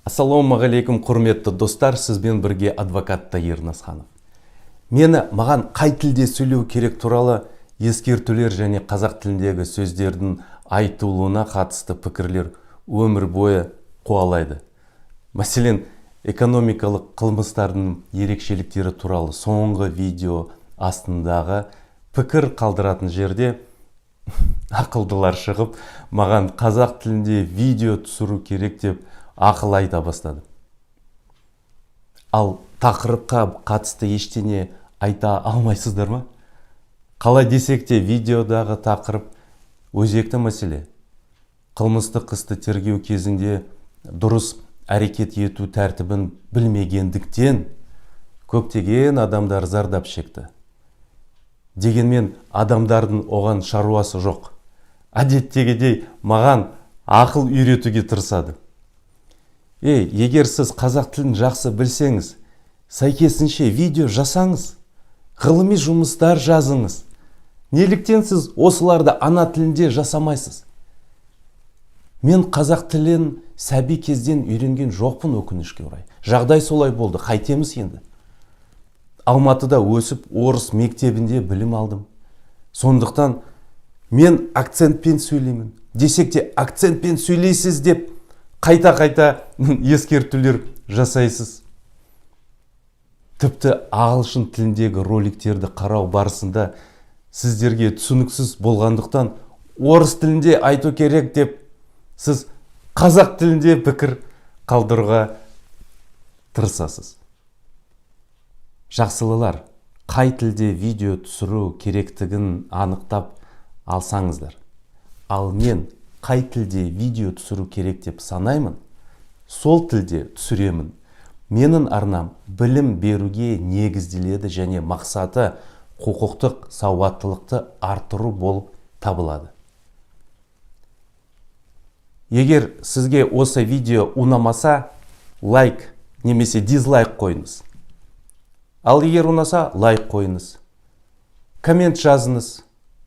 Ассалаумағалейкум, құрметті достар, сізбен бірге адвокат Таир Насханов. Маған қай тілде сөйлеу керек туралы ескертулер және қазақ тіліндегі сөздердің айтылуына қатысты пікірлер өмір бойы қуалайды. Мәселен, экономикалық қылмыстардың ерекшеліктері туралы соңғы видео астындағы пікір қалдыратын жерде ақылдылар шығып, маған қазақ тілінде видео түсіру керек деп ақыл айта бастады. Ал тақырыпқа қатысты ештеңе айта алмайсыздар ма? Қалай десек те видеодағы тақырып өзекті мәселе. Қылмыстық істі тергеу кезінде дұрыс әрекет ету тәртібін білмегендіктен көптеген адамдар зардап шекті. Дегенмен адамдардың оған шаруасы жоқ. Әдеттегідей маған ақыл үйретуге тырысады. Егер сіз қазақ тілін жақсы білсеңіз, сәйкесінше видео жасаңыз, ғылыми жұмыстар жазыңыз. Неліктен сіз осыларды ана тілінде жасамайсыз? Мен қазақ тілін сәби кезден үйренген жоқпын, өкінішке орай. Жағдай солай болды, қайтеміз енді. Алматыда өсіп, орыс мектебінде білім алдым. Сондықтан мен акцентпен сөйлеймін. Десек те акцентпен сөйлейсіз деп қайта-қайта ескертулер жасайсыз. Тіпті ағылшын тіліндегі роликтерді қарау барысында сіздерге түсініксіз болғандықтан орыс тілінде айту керек деп сіз қазақ тілінде пікір қалдыруға тырысасыз. Жақсылылар, қай тілде видео түсіру керектігін анықтап алсаңыздар. Ал мен қай тілде видео түсіру керек деп санаймын, сол тілде түсіремін. Менің арнам білім беруге негізделеді және мақсаты құқықтық сауаттылықты артыру болып табылады. Егер сізге осы видео ұнамаса, лайк немесе дизлайк қойыңыз. Ал егер ұнаса, лайк қойыңыз. Коммент жазыңыз,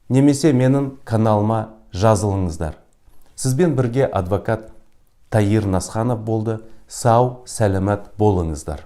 немесе менің каналыма жазылыңыздар. Сізбен бірге адвокат Таир Насханов болды. Сау, сәлемет болыңыздар.